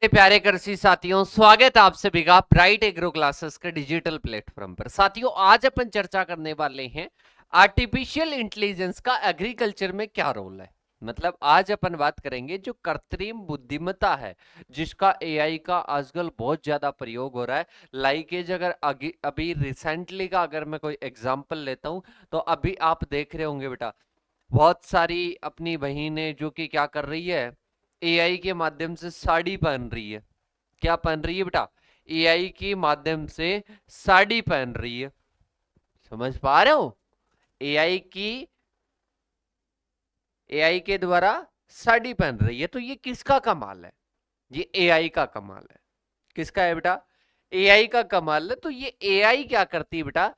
प्यारे कृषि साथियों, स्वागत है आप सभी का ब्राइट एग्रो क्लासेस के डिजिटल प्लेटफॉर्म पर। साथियों, आज अपन चर्चा करने वाले हैं आर्टिफिशियल इंटेलिजेंस का एग्रीकल्चर में क्या रोल है। मतलब आज अपन बात करेंगे जो कृत्रिम बुद्धिमत्ता है, जिसका एआई का आजकल बहुत ज्यादा प्रयोग हो रहा है। लाइकेज अगर अभी रिसेंटली का अगर मैं कोई एग्जांपल लेता हूं, तो अभी आप देख रहे होंगे बेटा, बहुत सारी अपनी बहिनें जो कि क्या कर रही है, एआई के माध्यम से साड़ी पहन रही है। क्या पहन रही है बेटा? एआई के माध्यम से साड़ी पहन रही है। समझ पा रहे हो? एआई की एआई के द्वारा साड़ी पहन रही है। तो ये किसका कमाल है? ये एआई का कमाल है। किसका है बेटा? एआई का कमाल है। तो ये एआई क्या करती है बेटा?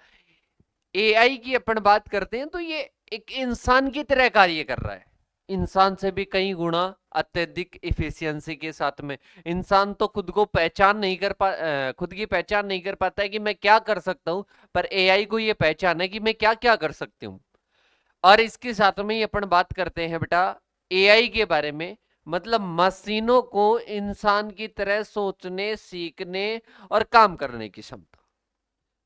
एआई की अपन बात करते हैं तो ये एक इंसान की तरह कार्य कर रहा है। इंसान से भी कई गुना अत्यधिक इफिशियंसी के साथ में। इंसान तो खुद को पहचान नहीं कर खुद की पहचान नहीं कर पाता है कि मैं क्या कर सकता हूं, पर एआई को ये पहचान है कि मैं क्या क्या कर सकती हूँ। और इसके साथ में ही अपन बात करते हैं बेटा एआई के बारे में। मतलब मशीनों को इंसान की तरह सोचने, सीखने और काम करने की क्षमता।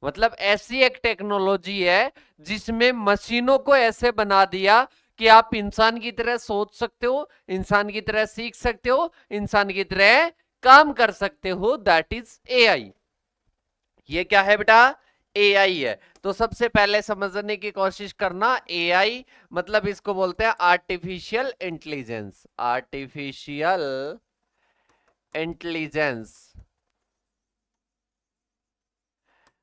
मतलब ऐसी एक टेक्नोलॉजी है जिसमें मशीनों को ऐसे बना दिया कि आप इंसान की तरह सोच सकते हो, इंसान की तरह सीख सकते हो, इंसान की तरह काम कर सकते हो। That is AI. ये क्या है बेटा? एआई है। तो सबसे पहले समझने की कोशिश करना, एआई मतलब इसको बोलते हैं आर्टिफिशियल इंटेलिजेंस। आर्टिफिशियल इंटेलिजेंस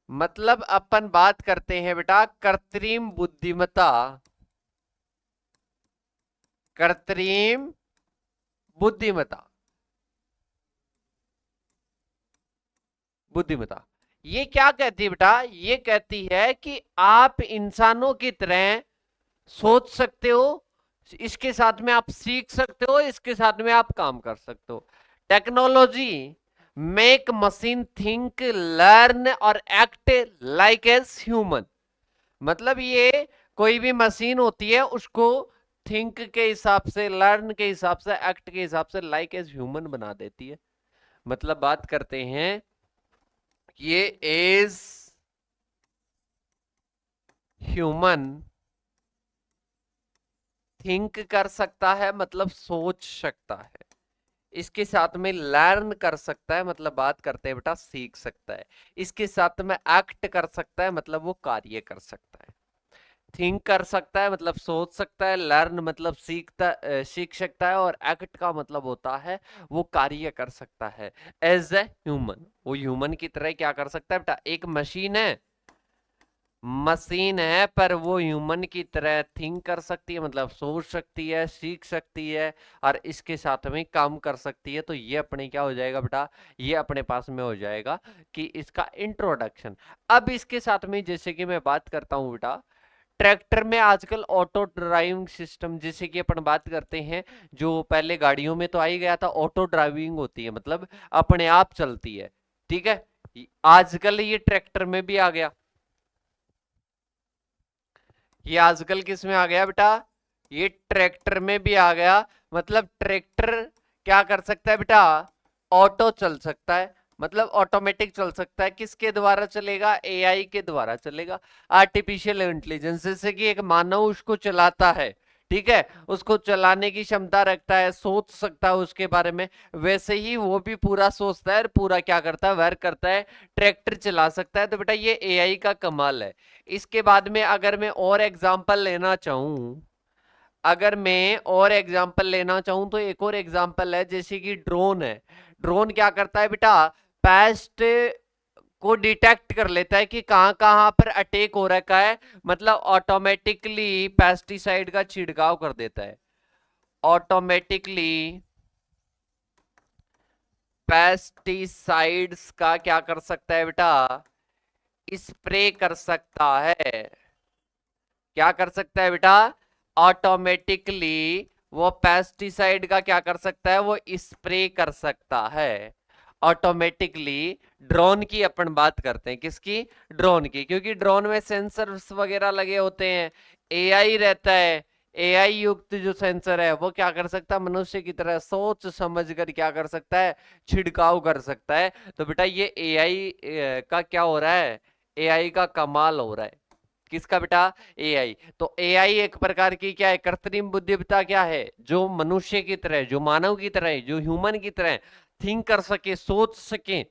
मतलब अपन बात करते हैं बेटा कृत्रिम बुद्धिमत्ता। कृत्रिम बुद्धिमत्ता बुद्धिमत्ता ये क्या कहती है बेटा? ये कहती है कि आप इंसानों की तरह सोच सकते हो, इसके साथ में आप सीख सकते हो, इसके साथ में आप काम कर सकते हो। Technology make machine think, learn और एक्ट लाइक एज ह्यूमन। मतलब ये कोई भी मशीन होती है उसको थिंक के हिसाब से, लर्न के हिसाब से, एक्ट के हिसाब से लाइक एज ह्यूमन बना देती है। मतलब बात करते हैं ये एज ह्यूमन थिंक कर सकता है, मतलब सोच सकता है। इसके साथ में लर्न कर सकता है, मतलब बात करते हैं बेटा सीख सकता है। इसके साथ में एक्ट कर सकता है, मतलब वो कार्य कर सकता है। थिंक कर सकता है मतलब सोच सकता है, लर्न मतलब सीख सकता है, और एक्ट का मतलब होता है वो कार्य कर सकता है। एज ए ह्यूमन, वो ह्यूमन की तरह क्या कर सकता है बेटा? एक मशीन है पर वो ह्यूमन की तरह थिंक कर सकती है, मतलब सोच सकती है, सीख सकती है, और इसके साथ में काम कर सकती है। तो ये अपने क्या हो जाएगा बेटा? ये अपने पास में हो जाएगा कि इसका इंट्रोडक्शन। अब इसके साथ में जैसे कि मैं बात करता हूं बेटा, ट्रैक्टर में आजकल ऑटो ड्राइविंग सिस्टम, जैसे कि अपन बात करते हैं, जो पहले गाड़ियों में तो आ ही गया था, ऑटो ड्राइविंग होती है, मतलब अपने आप चलती है। ठीक है, आजकल ये ट्रैक्टर में भी आ गया। ये आजकल किस में आ गया बेटा? ये ट्रैक्टर में भी आ गया। मतलब ट्रैक्टर क्या कर सकता है बेटा? ऑटो चल सकता है, मतलब ऑटोमेटिक चल सकता है। किसके द्वारा चलेगा? एआई के द्वारा चलेगा। आर्टिफिशियल इंटेलिजेंस, जैसे कि एक मानव उसको चलाता है, ठीक है, उसको चलाने की क्षमता रखता है, सोच सकता है उसके बारे में, वैसे ही वो भी पूरा सोचता है और पूरा क्या करता है? वर्क करता है, ट्रैक्टर चला सकता है। तो बेटा ये एआई का कमाल है। इसके बाद में अगर मैं और एग्जांपल लेना चाहूं, तो एक और एग्जांपल है, जैसे कि ड्रोन है। ड्रोन क्या करता है बेटा? पेस्ट को डिटेक्ट कर लेता है कि कहां कहां पर अटैक हो रखा है, मतलब ऑटोमेटिकली पेस्टिसाइड का छिड़काव कर देता है। ऑटोमेटिकली पेस्टिसाइड्स का क्या कर सकता है बेटा? स्प्रे कर सकता है। क्या कर सकता है बेटा? ऑटोमेटिकली वो पेस्टिसाइड का क्या कर सकता है? वो स्प्रे कर सकता है ऑटोमेटिकली। ड्रोन की अपन बात करते हैं, किसकी? ड्रोन की, क्योंकि ड्रोन में सेंसर्स वगैरह लगे होते हैं, एआई रहता है। एआई युक्त जो सेंसर है वो क्या कर सकता है, मनुष्य की तरह सोच समझ कर क्या कर सकता है, छिड़काव कर सकता है। तो बेटा ये एआई का क्या हो रहा है, एआई का कमाल हो रहा है। किसका बेटा, एआई। तो एआई एक प्रकार की क्या है, कृत्रिम बुद्धिमत्ता क्या है, जो मनुष्य की तरह, जो मानव की तरह, जो ह्यूमन की तरह थिंक कर सके, सोच सके।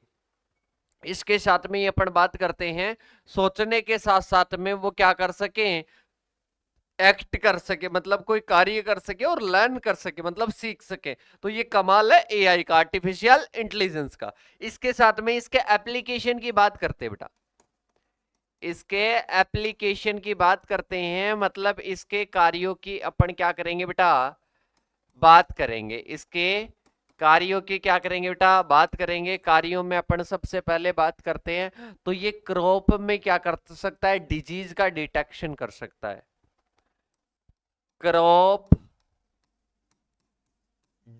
इसके साथ में ही अपन बात करते हैं, सोचने के साथ साथ में वो क्या कर सके, एक्ट कर सके, मतलब कोई कार्य कर सके और लर्न कर सके, मतलब सीख सके। तो ये कमाल है एआई का, आर्टिफिशियल इंटेलिजेंस का। इसके साथ में इसके एप्लीकेशन की बात करते हैं बेटा, इसके एप्लीकेशन की बात करते हैं, मतलब इसके कार्यों की अपन क्या करेंगे बेटा, बात करेंगे। इसके कार्यों की क्या करेंगे बेटा, बात करेंगे। कार्यों में अपन सबसे पहले बात करते हैं, तो ये क्रॉप में क्या कर सकता है, डिजीज का डिटेक्शन कर सकता है। क्रॉप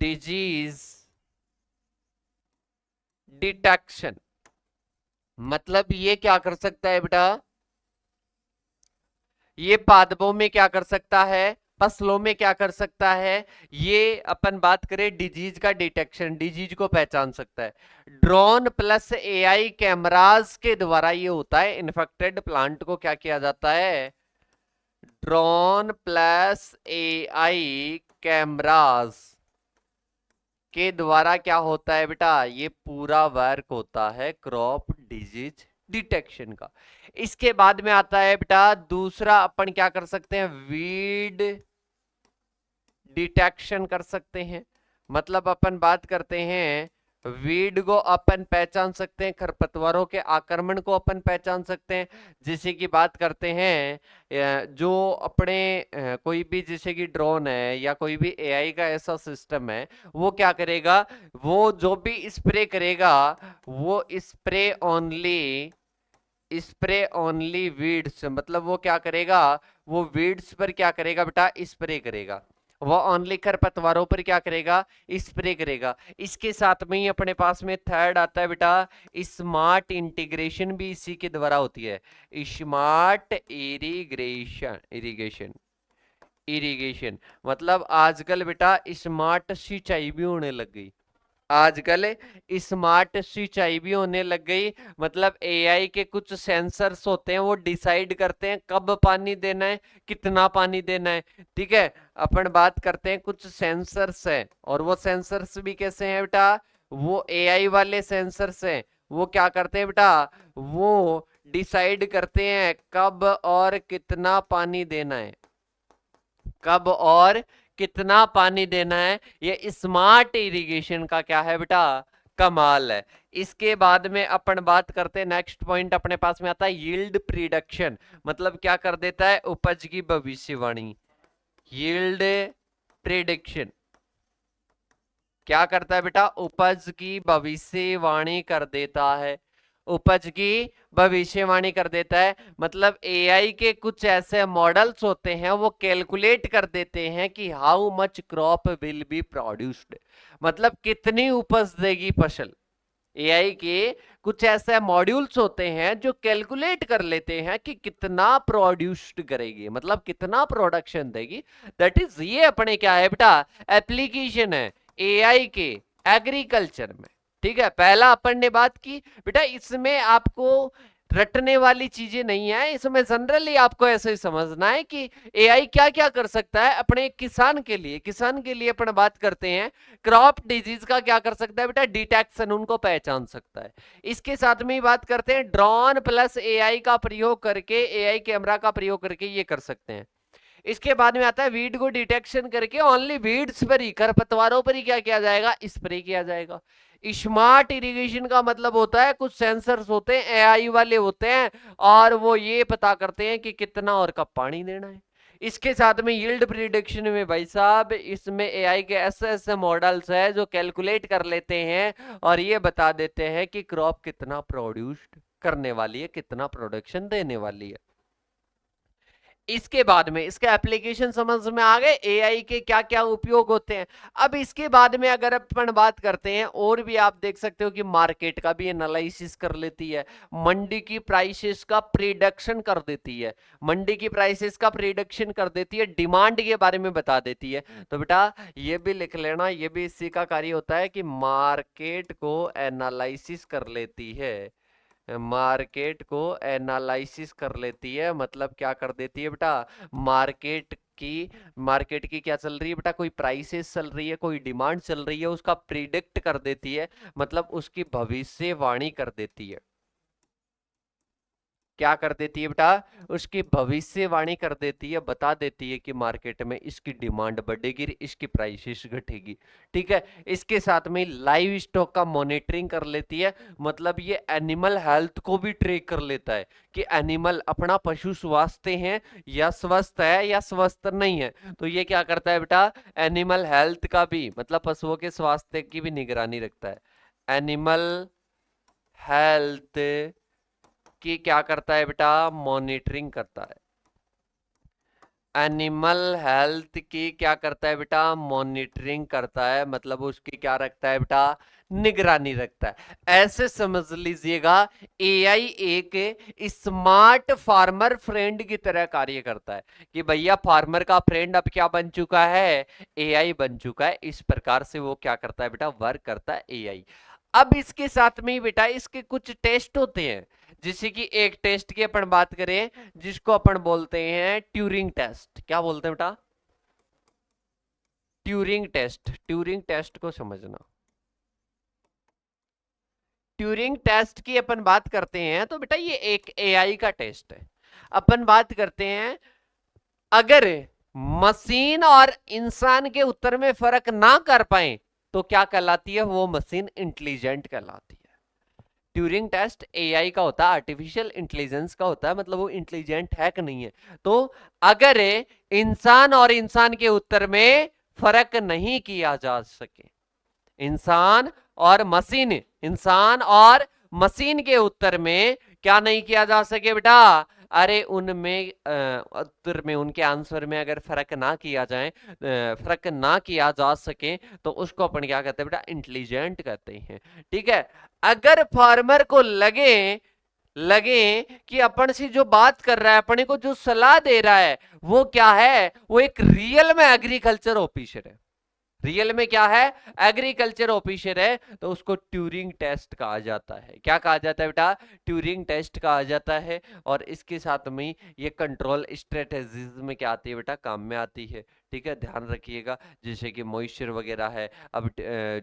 डिजीज डिटेक्शन, मतलब ये क्या कर सकता है बेटा, ये पादपों में क्या कर सकता है, फसलों में क्या कर सकता है, ये अपन बात करें डिजीज का डिटेक्शन, डिजीज को पहचान सकता है। ड्रोन प्लस एआई कैमरास के द्वारा ये होता है। इन्फेक्टेड प्लांट को क्या किया जाता है, ड्रोन प्लस एआई कैमरास के द्वारा क्या होता है बेटा, ये पूरा वर्क होता है क्रॉप डिजीज डिटेक्शन का। इसके बाद में आता है बेटा दूसरा, अपन क्या कर सकते हैं, वीड डिटेक्शन कर सकते हैं। मतलब अपन बात करते हैं, वीड को अपन पहचान सकते हैं, खरपतवारों के आक्रमण को अपन पहचान सकते हैं। जैसे कि बात करते हैं जो अपने कोई भी जैसे कि ड्रोन है या कोई भी एआई का ऐसा सिस्टम है, वो क्या करेगा, वो जो भी स्प्रे करेगा, वो स्प्रे ओनली वीड्स, मतलब वो क्या करेगा, वो वीड्स पर क्या करेगा बेटा, स्प्रे करेगा। वो ओनली खरपतवारों पर क्या करेगा, स्प्रे करेगा। इसके साथ में ही अपने पास में थर्ड आता है बेटा, स्मार्ट इंटीग्रेशन भी इसी के द्वारा होती है। स्मार्ट इरिगेशन इरिगेशन मतलब आजकल बेटा स्मार्ट सिंचाई भी होने लग गई। आजकल स्मार्ट सिंचाई भी होने लग गई। मतलब एआई के कुछ सेंसर्स होते हैं, वो डिसाइड करते हैं कब पानी देना है, कितना पानी देना है। ठीक है, अपन बात करते हैं कुछ सेंसर्स हैं, और वो सेंसर्स भी कैसे हैं बेटा, वो एआई वाले सेंसर्स हैं। वो क्या करते हैं बेटा, वो डिसाइड करते हैं कब और कितना पानी देना है, कब और कितना पानी देना है। ये स्मार्ट इरिगेशन का क्या है बेटा, कमाल है। इसके बाद में अपन बात करते हैं, नेक्स्ट पॉइंट अपने पास में आता है यील्ड प्रिडिक्शन। मतलब क्या कर देता है, उपज की भविष्यवाणी। यील्ड प्रिडिक्शन क्या करता है बेटा, उपज की भविष्यवाणी कर देता है, उपज की भविष्यवाणी कर देता है। मतलब एआई के कुछ ऐसे मॉडल्स होते हैं, वो कैलकुलेट कर देते हैं कि how much crop will be produced, मतलब कितनी उपज देगी फसल। एआई के कुछ ऐसे मॉड्यूल्स होते हैं जो कैलकुलेट कर लेते हैं कि कितना प्रोड्यूस्ड करेगी, मतलब कितना प्रोडक्शन देगी। दैट इज, ये अपने क्या है बेटा, एप्लीकेशन है एआई के एग्रीकल्चर में। ठीक है, पहला अपन ने बात की बेटा, इसमें आपको रटने वाली चीजें नहीं है, इसमें जनरली आपको ऐसे ही समझना है कि एआई क्या क्या कर सकता है अपने किसान के लिए। किसान के लिए अपन बात करते हैं, क्रॉप डिजीज का क्या कर सकता है बेटा, डिटेक्शन, उनको पहचान सकता है। इसके साथ में ही बात करते हैं ड्रोन प्लस एआई का प्रयोग करके, एआई कैमरा का प्रयोग करके ये कर सकते हैं। इसके बाद में आता है वीड को डिटेक्शन करके ओनली वीड्स पर ही, खरपतवारों पर ही क्या किया जाएगा, स्प्रे किया जाएगा। स्मार्ट इरिगेशन का मतलब होता है कुछ सेंसर्स होते हैं, एआई वाले होते हैं, और वो ये पता करते हैं कि कितना और कब पानी देना है। इसके साथ में यील्ड प्रिडिक्शन में भाई साहब, इसमें एआई के ऐसे ऐसे मॉडल्स है जो कैलकुलेट कर लेते हैं और ये बता देते हैं कि क्रॉप कितना प्रोड्यूस्ड करने वाली है, कितना प्रोडक्शन देने वाली है। इसके बाद में इसके एप्लीकेशन समझ में आ गए, एआई के क्या क्या उपयोग होते हैं। अब इसके बाद में अगर अपन बात करते हैं, और भी आप देख सकते हो कि मार्केट का भी एनालिसिस कर लेती है, मंडी की प्राइसेस का प्रिडिक्शन कर देती है, मंडी की प्राइसेस का प्रिडिक्शन कर देती है, डिमांड के बारे में बता देती है। तो बेटा ये भी लिख लेना, ये भी इसी का कार्य होता है कि मार्केट को एनालिसिस कर लेती है, मार्केट को एनालिसिस कर लेती है, मतलब क्या कर देती है बेटा, मार्केट की क्या चल रही है बेटा, कोई प्राइसेस चल रही है, कोई डिमांड चल रही है, उसका प्रिडिक्ट कर देती है, मतलब उसकी भविष्यवाणी कर देती है। क्या कर देती है बेटा, उसकी भविष्यवाणी कर देती है, बता देती है कि मार्केट में इसकी डिमांड बढ़ेगी, इसकी प्राइसेस घटेगी। ठीक है, इसके साथ में लाइव स्टॉक का मॉनिटरिंग कर लेती है, मतलब ये एनिमल हेल्थ को भी ट्रैक कर लेता है कि एनिमल अपना पशु स्वास्थ्य है या स्वस्थ है या स्वस्थ नहीं है। तो ये क्या करता है बेटा, एनिमल हेल्थ का भी, मतलब पशुओं के स्वास्थ्य की भी निगरानी रखता है। एनिमल हेल्थ की क्या करता है बेटा, मॉनिटरिंग करता है। एनिमल हेल्थ की क्या करता है बेटा, मॉनिटरिंग करता है, मतलब उसकी क्या रखता है बेटा, निगरानी रखता है। ऐसे समझ लीजिएगा एआई एक स्मार्ट फार्मर फ्रेंड की तरह कार्य करता है कि भैया फार्मर का फ्रेंड अब क्या बन चुका है, एआई बन चुका है। इस प्रकार से वो क्या करता है बेटा, वर्क करता है एआई। अब इसके साथ में ही बेटा इसके कुछ टेस्ट होते हैं, जैसे कि एक टेस्ट की अपन बात करें जिसको अपन बोलते हैं ट्यूरिंग टेस्ट। क्या बोलते हैं बेटा, ट्यूरिंग टेस्ट। ट्यूरिंग टेस्ट को समझना, ट्यूरिंग टेस्ट की अपन बात करते हैं तो बेटा ये एक एआई का टेस्ट है। अपन बात करते हैं अगर मशीन और इंसान के उत्तर में फर्क ना कर पाए तो क्या कहलाती है, वो मशीन इंटेलिजेंट कहलाती है। ट्यूरिंग टेस्ट एआई का होता है, आर्टिफिशियल इंटेलिजेंस का होता है, मतलब वो इंटेलिजेंट है कि नहीं है। तो अगर इंसान और इंसान के उत्तर में फर्क नहीं किया जा सके, इंसान और मशीन, इंसान और मशीन के उत्तर में क्या नहीं किया जा सके बेटा, अरे उनमें उत्तर में, उनके आंसर में अगर फर्क ना किया जाए, फर्क ना किया जा सके, तो उसको अपन क्या कहते हैं बेटा, इंटेलिजेंट कहते हैं। ठीक है, अगर फार्मर को लगे लगे कि अपन से जो बात कर रहा है, अपने को जो सलाह दे रहा है, वो क्या है, वो एक रियल में एग्रीकल्चर ऑफिसर है, रियल में क्या है, एग्रीकल्चर ऑफिसर है, तो उसको ट्यूरिंग टेस्ट कहा जाता है। क्या कहा जाता है बेटा, ट्यूरिंग टेस्ट कहा जाता है। और इसके साथ में ये कंट्रोल स्ट्रेटेजीज में क्या आती है बेटा, काम में आती है। ठीक है, ध्यान रखिएगा, जैसे कि मॉइस्चर वगैरह है। अब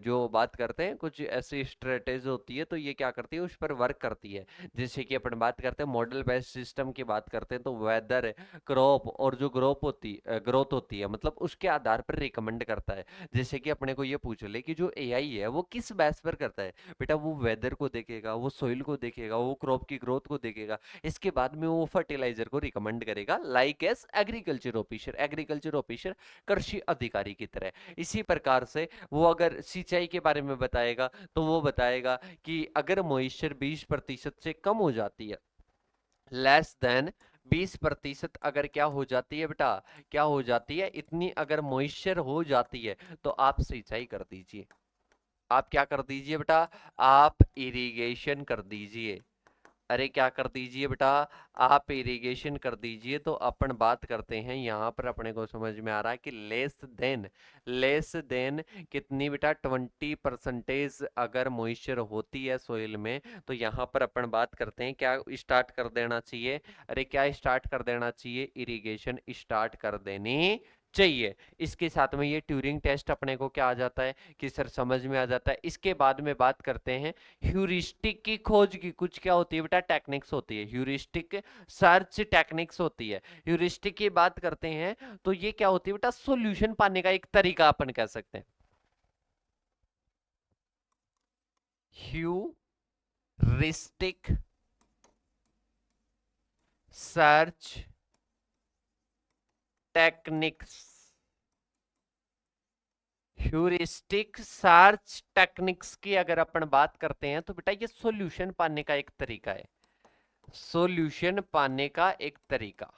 जो बात करते हैं कुछ ऐसी स्ट्रेटेजी होती है, तो ये क्या करती है, उस पर वर्क करती है। जैसे कि अपन बात करते हैं मॉडल बेस्ड सिस्टम की बात करते हैं, तो वेदर, क्रॉप और जो ग्रोथ होती है, मतलब उसके आधार पर रिकमेंड करता है। जैसे कि अपने को ये पूछ ले कि जो एआई है वो किस बेस पर करता है, बेटा वो वेदर को देखेगा, वो सोइल को देखेगा, वो क्रॉप की ग्रोथ को देखेगा, इसके बाद में वो फर्टिलाइजर को रिकमेंड करेगा, like S agriculture officer, agriculture officer कृषि अधिकारी की तरह। इसी प्रकार से वो अगर सिंचाई के बारे में बताएगा तो वो बताएगा कि अगर मॉइस्चर 20% से कम हो जाती है, लेस देन 20% अगर क्या हो जाती है बेटा, क्या हो जाती है, इतनी अगर मॉइस्चर हो जाती है, तो आप सिंचाई कर दीजिए। आप क्या कर दीजिए बेटा, आप इरिगेशन कर दीजिए। अरे क्या कर दीजिए बेटा, आप इरिगेशन कर दीजिए। तो अपन बात करते हैं यहाँ पर, अपने को समझ में आ रहा है कि लेस देन कितनी बेटा, 20% अगर मॉइस्चर होती है सोइल में, तो यहाँ पर अपन बात करते हैं क्या स्टार्ट कर देना चाहिए, अरे क्या स्टार्ट कर देना चाहिए, इरिगेशन स्टार्ट कर देनी चाहिए। इसके साथ में ये ट्यूरिंग टेस्ट अपने को क्या आ जाता है कि सर समझ में आ जाता है। इसके बाद में बात करते हैं ह्यूरिस्टिक की खोज की, कुछ क्या होती है बेटा, टेक्निक्स होती है, ह्यूरिस्टिक सर्च टेक्निक्स होती है। ह्यूरिस्टिक की बात करते हैं तो ये क्या होती है बेटा, सॉल्यूशन पाने का एक तरीका अपन कह सकते हैं। Heuristic search techniques, heuristic search techniques की अगर अपन बात करते हैं तो बेटा ये सॉल्यूशन पाने का एक तरीका है, सॉल्यूशन पाने का एक तरीका।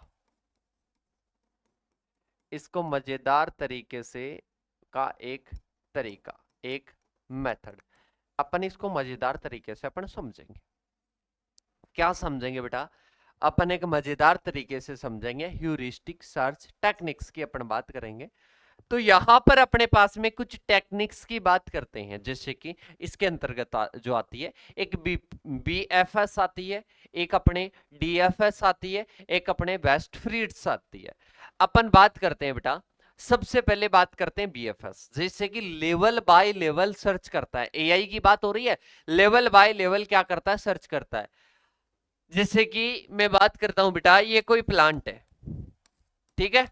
इसको मजेदार तरीके से का एक तरीका, एक मेथड, अपन इसको मजेदार तरीके से अपन समझेंगे। क्या समझेंगे बेटा? अपन एक मजेदार तरीके से समझेंगे, ह्यूरिस्टिक सर्च टेक्निक्स की अपन बात करेंगे। तो यहां पर अपने पास में कुछ टेक्निक्स की बात करते हैं, जैसे कि इसके अंतर्गत जो आती है, एक BFS आती है, एक अपने DFS आती है, एक अपने बेस्ट फ्रीड्स आती है। अपन बात करते हैं बेटा, सबसे पहले बात करते हैं BFS, जैसे कि लेवल बाय लेवल सर्च करता है। AI की बात हो रही है, लेवल बाय लेवल क्या करता है? सर्च करता है। जैसे कि मैं बात करता हूं बेटा, ये कोई प्लांट है, ठीक है,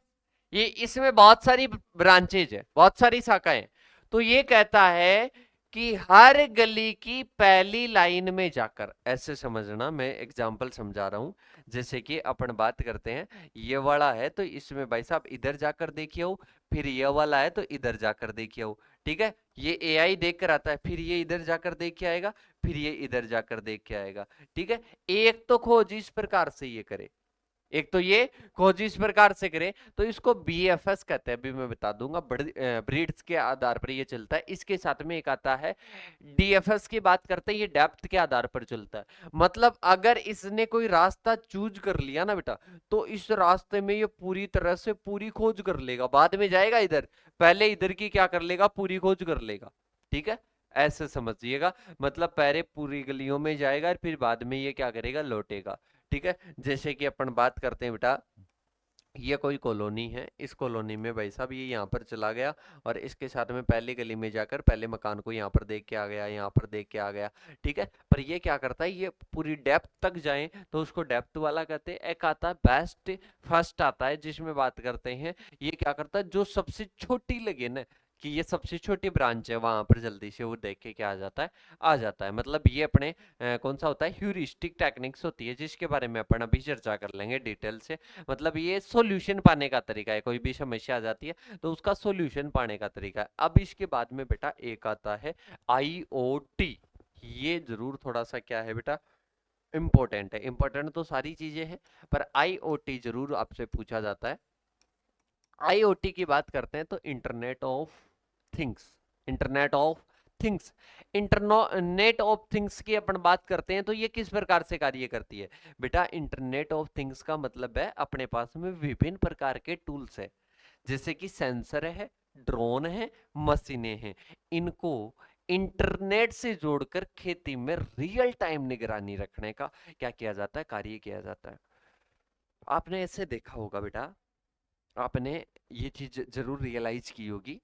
ये इसमें बहुत सारी ब्रांचेज है, बहुत सारी शाखाएं। तो ये कहता है कि हर गली की पहली लाइन में जाकर, ऐसे समझना, मैं एग्जांपल समझा रहा हूं। जैसे कि अपन बात करते हैं, ये वाला है तो इसमें भाई साहब इधर जाकर देखिए हो, फिर ये वाला है तो इधर जाकर देखिए हो, ठीक है। ये AI देख कर आता है, फिर ये इधर जाकर देख के आएगा, फिर ये इधर जाकर देख के आएगा, ठीक है। एक तो खोज इस प्रकार से ये करे, एक तो ये खोज इस प्रकार से करे, तो इसको BFS कहते हैं। अभी मैं बता दूंगा, ब्रीड्स के आधार पर ये चलता है। इसके साथ में एक आता है DFS की बात करते हैं, ये डेप्थ के आधार पर चलता है। मतलब अगर इसने कोई रास्ता चूज कर लिया ना बेटा, तो इस रास्ते में ये पूरी तरह से पूरी खोज कर लेगा, बाद में जाएगा इधर, पहले इधर की क्या कर लेगा? पूरी खोज कर लेगा, ठीक है, ऐसे समझिएगा। मतलब पहले पूरी गलियों में जाएगा, फिर बाद में ये क्या करेगा? लौटेगा, ठीक है। जैसे कि अपन बात करते हैं बेटा, ये कोई कॉलोनी है, इस कॉलोनी में भाई साहब ये यहाँ पर चला गया, और इसके साथ में पहली गली में जाकर पहले मकान को यहाँ पर देख के आ गया, यहाँ पर देख के आ गया, ठीक है। पर ये क्या करता है? ये पूरी डेप्थ तक जाए तो उसको डेप्थ वाला कहते हैं। एक आता है बेस्ट फर्स्ट आता है, जिसमें बात करते हैं, ये क्या करता है? जो सबसे छोटी लगे ना, कि ये सबसे छोटी ब्रांच है, वहां पर जल्दी से वो देख के क्या आ जाता है? आ जाता है। मतलब ये अपने कौन सा होता है? ह्यूरिस्टिक टेक्निक्स होती है, जिसके बारे में अपन अभी चर्चा कर लेंगे डिटेल से। मतलब ये सॉल्यूशन पाने का तरीका है, कोई भी समस्या आ जाती है तो उसका सॉल्यूशन पाने का तरीका है। अब इसके बाद में बेटा एक आता है IoT। ये जरूर थोड़ा सा क्या है बेटा? इंपॉर्टेंट है। इंपॉर्टेंट तो सारी चीजें हैं, पर IoT जरूर आपसे पूछा जाता है। IoT की बात करते हैं तो internet of things, internet of things, internet of things की अपन बात करते हैं तो ये किस प्रकार से कार्य करती है बेटा? इंटरनेट ऑफ थिंग्स का मतलब है अपने पास में विभिन्न प्रकार के टूल्स है, जैसे कि सेंसर है, ड्रोन है, मशीनें हैं। इनको इंटरनेट से जोड़कर खेती में रियल टाइम निगरानी रखने का क्या किया जाता है? कार्य किया जाता है। आपने ऐसे देखा होगा बेटा, आपने ये चीज जरूर रियलाइज की होगी,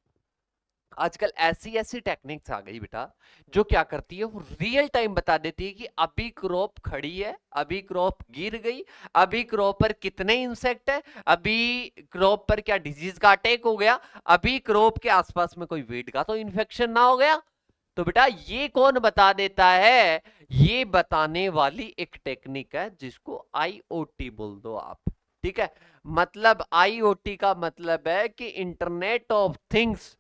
आजकल ऐसी ऐसी टेक्निक्स आ गई बेटा, जो क्या करती है? वो रियल टाइम बता देती है कि अभी क्रॉप खड़ी है, अभी क्रॉप गिर गई, अभी क्रॉप पर कितने इंसेक्ट है, अभी क्रॉप पर क्या डिजीज का अटैक हो गया, अभी क्रॉप के आसपास में कोई वीड का तो इन्फेक्शन ना हो गया। तो बेटा ये कौन बता देता है? ये बताने वाली एक टेक्निक है, जिसको IoT बोल दो आप, ठीक है। मतलब IoT का मतलब है कि इंटरनेट ऑफ थिंग्स।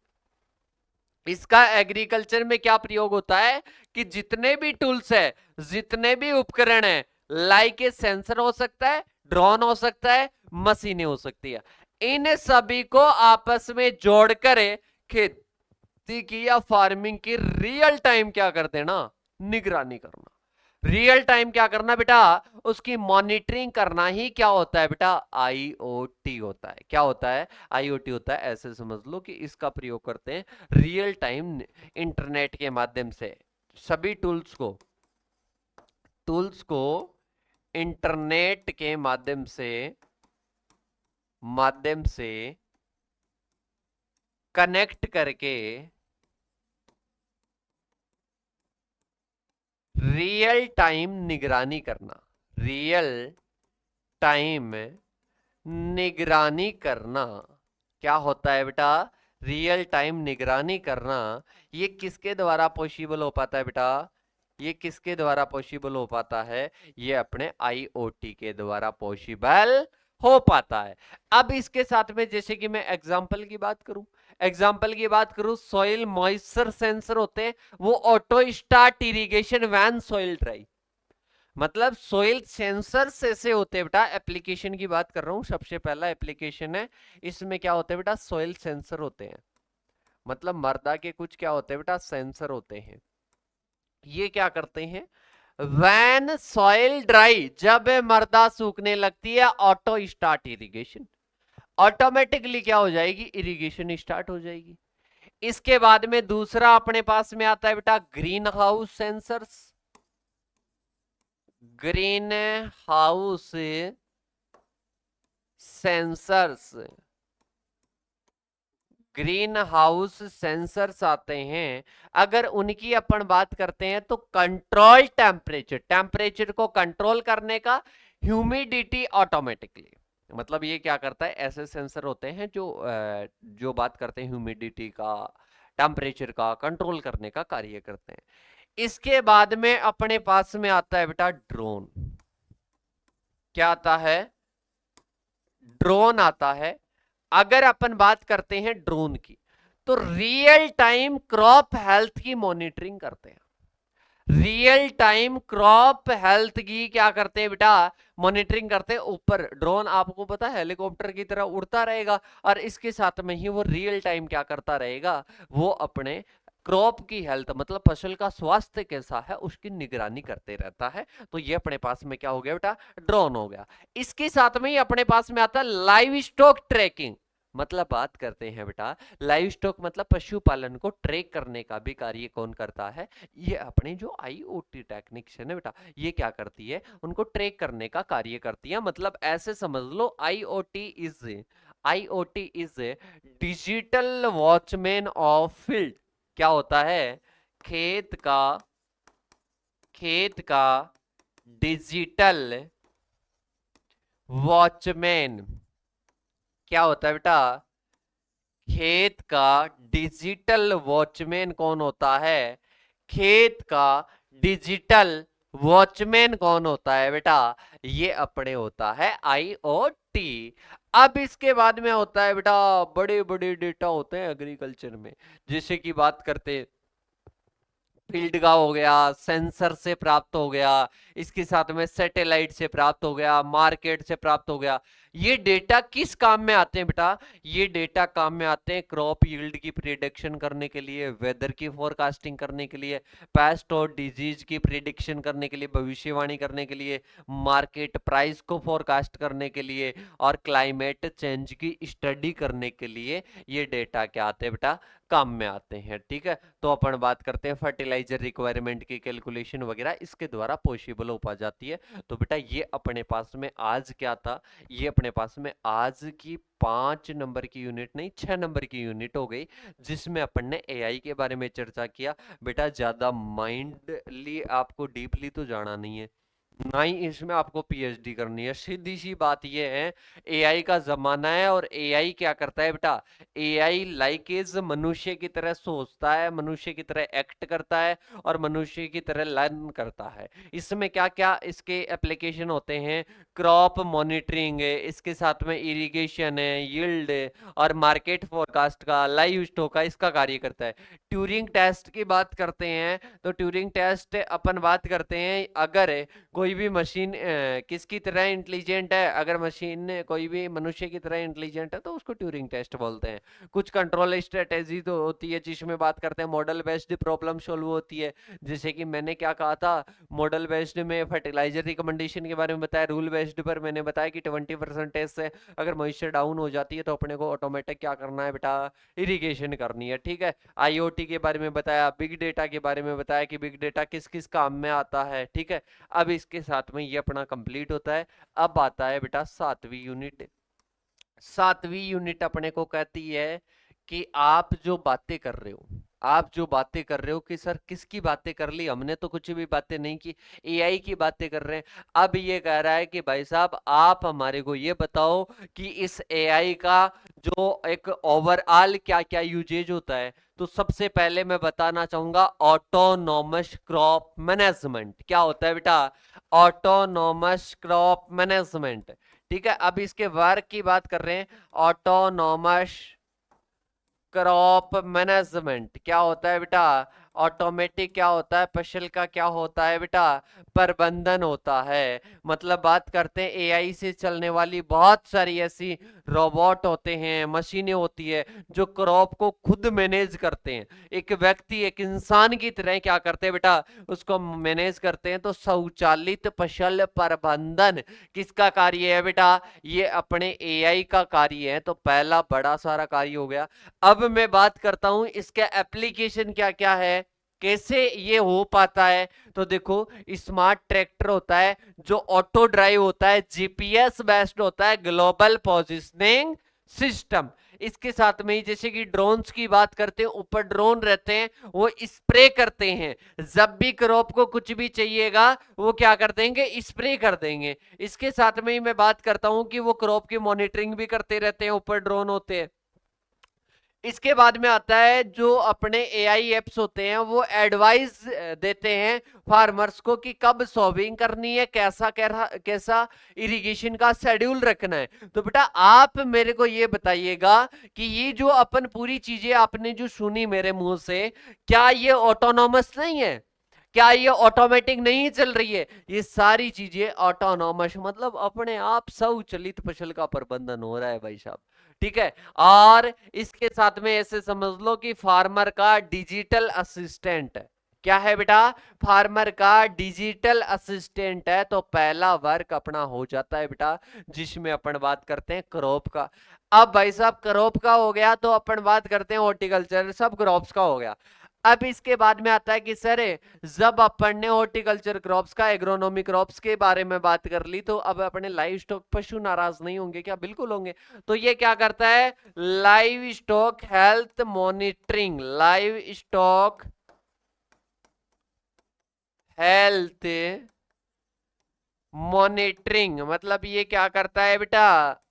इसका एग्रीकल्चर में क्या प्रयोग होता है कि जितने भी टूल्स है, जितने भी उपकरण है, लाइक ए सेंसर हो सकता है, ड्रोन हो सकता है, मशीनें हो सकती है, इन सभी को आपस में जोड़कर खेती की या फार्मिंग की रियल टाइम क्या कर देना? निगरानी करना। रियल टाइम क्या करना बेटा? उसकी मॉनिटरिंग करना ही क्या होता है बेटा? IoT होता है। क्या होता है? IoT होता है। ऐसे समझ लो कि इसका प्रयोग करते हैं रियल टाइम इंटरनेट के माध्यम से, सभी टूल्स को इंटरनेट के माध्यम से कनेक्ट करके रियल टाइम निगरानी करना, रियल टाइम निगरानी करना। क्या होता है बेटा? रियल टाइम निगरानी करना। ये किसके द्वारा पॉसिबल हो पाता है बेटा? ये किसके द्वारा पॉसिबल हो पाता है? ये अपने IoT के द्वारा पॉसिबल हो पाता है। अब इसके साथ में जैसे कि मैं एग्जांपल की बात करूं, सॉइल मॉइस्चर सेंसर होते हैं, वो auto start irrigation when soil dry. मतलब सोइल सेंसर्स ऐसे होते हैं बेटा, एप्लीकेशन की बात कर रहा हूं, सबसे पहला एप्लीकेशन है, इसमें क्या होते हैं बेटा, सोइल सेंसर होते हैं। मतलब मृदा के कुछ क्या होते हैं बेटा, सेंसर होते हैं। ये क्या करते हैं, वैन सॉइल ड्राई, जब मृदा सूखने लगती है, ऑटो स्टार्ट इरिगेशन, ऑटोमेटिकली क्या हो जाएगी, इरिगेशन स्टार्ट हो जाएगी। इसके बाद में दूसरा अपने पास में आता है बेटा green house sensors. Green house sensors, green house sensors आते हैं। अगर उनकी अपन बात करते हैं तो कंट्रोल टेम्परेचर, टेम्परेचर को कंट्रोल करने का, ह्यूमिडिटी ऑटोमेटिकली, मतलब ये क्या करता है, ऐसे सेंसर होते हैं जो बात करते हैं ह्यूमिडिटी का, टेम्परेचर का कंट्रोल करने का कार्य करते हैं। इसके बाद में अपने पास में आता है बेटा ड्रोन। क्या आता है, ड्रोन आता है। अगर अपन बात करते हैं ड्रोन की, तो रियल टाइम क्रॉप हेल्थ की मॉनिटरिंग करते हैं। रियल टाइम क्रॉप हेल्थ की क्या करते हैं बेटा, मॉनिटरिंग करते हैं। ऊपर ड्रोन आपको पता है हेलीकॉप्टर की तरह उड़ता रहेगा, और इसके साथ में ही वो रियल टाइम क्या करता रहेगा, वो अपने क्रॉप की हेल्थ, मतलब फसल का स्वास्थ्य कैसा है उसकी निगरानी करते रहता है। तो ये अपने पास में क्या हो गया बेटा, ड्रोन हो गया। इसके साथ में ही अपने पास में आता है लाइव स्टॉक ट्रैकिंग। मतलब बात करते हैं बेटा, लाइव स्टॉक मतलब पशुपालन को ट्रैक करने का भी कार्य कौन करता है, ये अपनी जो आईओटी टेक्निक्स है ना बेटा, ये क्या करती है, उनको ट्रैक करने का कार्य करती है। मतलब ऐसे समझ लो, IoT is digital watchman of field. क्या होता है, खेत का खेत का डिजिटल वॉचमैन। क्या होता है बेटा, खेत का डिजिटल वॉचमैन कौन होता है, खेत का डिजिटल वॉचमैन कौन होता है बेटा, ये अपने होता है आईओटी। अब इसके बाद में होता है बेटा, बड़े बड़े डेटा होते हैं एग्रीकल्चर में, जैसे कि बात करते हैं फील्ड का हो गया, सेंसर से प्राप्त हो गया, इसके साथ में सैटेलाइट से प्राप्त हो गया, मार्केट से प्राप्त हो गया। ये डेटा किस काम में आते हैं बेटा, ये डेटा काम में आते हैं क्रॉप यील्ड की प्रिडिक्शन करने के लिए, वेदर की फोरकास्टिंग करने के लिए, पेस्ट और डिजीज की प्रिडिक्शन करने के लिए, भविष्यवाणी करने के लिए, मार्केट प्राइस को फोरकास्ट करने के लिए, और क्लाइमेट चेंज की स्टडी करने के लिए ये डेटा क्या आते हैं बेटा, काम में आते हैं। ठीक है, तो अपन बात करते हैं फर्टिलाइजर रिक्वायरमेंट की कैलकुलेशन वगैरह इसके द्वारा पॉसिबल हो पा जाती है। तो बेटा ये अपने पास में आज क्या था, ये अपने पास में आज की 5 नंबर की यूनिट नहीं, 6 नंबर की यूनिट हो गई, जिसमें अपन ने एआई के बारे में चर्चा किया। बेटा ज्यादा माइंडली आपको डीपली तो जाना नहीं है, ना ही इसमें आपको पीएचडी करनी है। सीधी सी बात ये है, एआई का जमाना है, और एआई क्या करता है बेटा, एआई लाइक इज मनुष्य की तरह सोचता है, मनुष्य की तरह एक्ट करता है, और मनुष्य की तरह लर्न करता है। इसमें क्या क्या इसके एप्लीकेशन होते हैं, क्रॉप मॉनिटरिंग है, इसके साथ में इरिगेशन है, यील्ड है, और मार्केट फोरकास्ट का, लाइव स्टॉक का इसका कार्य करता है। ट्यूरिंग टेस्ट की बात करते हैं, तो ट्यूरिंग टेस्ट अपन बात करते हैं, अगर कोई भी मशीन किसकी तरह इंटेलिजेंट है, अगर मशीन कोई भी मनुष्य की तरह इंटेलिजेंट है तो उसको ट्यूरिंग टेस्ट बोलते हैं। कुछ कंट्रोल स्ट्रेटेजी तो होती है जिसमें बात करते हैं मॉडल बेस्ड प्रॉब्लम सॉल्व होती है। जैसे कि मैंने क्या कहा था, मॉडल बेस्ड में फर्टिलाइजर रिकमेंडेशन के बारे में बताया, रूल बेस्ड पर मैंने बताया कि 20% से अगर मॉइस्चर डाउन हो जाती है तो अपने को ऑटोमेटिक क्या करना है बेटा, इरिगेशन करनी है। ठीक है, आईओटी के बारे में बताया, बिग डेटा के बारे में बताया कि बिग डेटा किस किस काम में आता है। ठीक है, अब इसके साथ में ये अपना कंप्लीट होता है। अब आता है बेटा 7वीं यूनिट। 7वीं यूनिट अपने को कहती है कि आप जो बातें कर रहे हो, आप जो बातें कर रहे हो कि सर किसकी बातें कर ली, हमने तो कुछ भी बातें नहीं की, एआई की बातें कर रहे हैं। अब ये कह रहा है कि भाई साहब आप हमारे को ये बताओ कि इस एआई का जो एक ओवरऑल क्या क्या यूजेज होता है। तो सबसे पहले मैं बताना चाहूंगा ऑटोनॉमस क्रॉप मैनेजमेंट। क्या होता है बेटा, ऑटोनॉमस क्रॉप मैनेजमेंट। ठीक है, अब इसके वर्क की बात कर रहे हैं, ऑटोनॉमस क्रॉप मैनेजमेंट क्या होता है बेटा, ऑटोमेटिक क्या होता है, फसल का क्या होता है बेटा, प्रबंधन होता है। मतलब बात करते हैं एआई से चलने वाली बहुत सारी ऐसी रोबोट होते हैं, मशीनें होती है जो क्रॉप को खुद मैनेज करते हैं। एक व्यक्ति एक इंसान की तरह क्या करते हैं बेटा, उसको मैनेज करते हैं। तो स्वचालित फसल प्रबंधन किसका कार्य है बेटा, ये अपने एआई का कार्य है। तो पहला बड़ा सारा कार्य हो गया। अब मैं बात करता हूं इसके एप्लीकेशन क्या क्या है, कैसे ये हो पाता है। तो देखो, स्मार्ट ट्रैक्टर होता है जो ऑटो ड्राइव होता है, जीपीएस बेस्ड होता है, ग्लोबल पोजिशनिंग सिस्टम। इसके साथ में ही जैसे कि ड्रोन्स की बात करते हैं, ऊपर ड्रोन रहते हैं, वो स्प्रे करते हैं। जब भी क्रॉप को कुछ भी चाहिएगा वो क्या कर देंगे, स्प्रे कर देंगे। इसके साथ में ही मैं बात करता हूं कि वो क्रॉप की मॉनिटरिंग भी करते रहते हैं, ऊपर ड्रोन होते हैं। इसके बाद में आता है जो अपने एआई एप्स होते हैं, वो एडवाइस देते हैं फार्मर्स को कि कब सोविंग करनी है, कैसा कैसा इरिगेशन का शेड्यूल रखना है। तो बेटा आप मेरे को ये बताइएगा कि ये जो अपन पूरी चीजें आपने जो सुनी मेरे मुंह से, क्या ये ऑटोनॉमस नहीं है, क्या ये ऑटोमेटिक नहीं चल रही है? ये सारी चीजें ऑटोनॉमस, मतलब अपने आप स्वचालित फसल का प्रबंधन हो रहा है भाई साहब। ठीक है। और इसके साथ में ऐसे समझ लो कि फार्मर का डिजिटल असिस्टेंट है। क्या है बेटा, फार्मर का डिजिटल असिस्टेंट है। तो पहला वर्क अपना हो जाता है बेटा, जिसमें अपन बात करते हैं क्रॉप का। अब भाई साहब क्रॉप का हो गया, तो अपन बात करते हैं हॉर्टिकल्चर, सब क्रॉप्स का हो गया। अब इसके बाद में आता है कि सर, जब अपन ने हॉर्टिकल्चर क्रॉप्स का, एग्रोनॉमी क्रॉप्स के बारे में बात कर ली, तो अब अपने लाइव स्टॉक पशु नाराज नहीं होंगे क्या? बिल्कुल होंगे। तो ये क्या करता है, live stock health monitoring, live stock health monitoring. मतलब ये क्या करता है बेटा,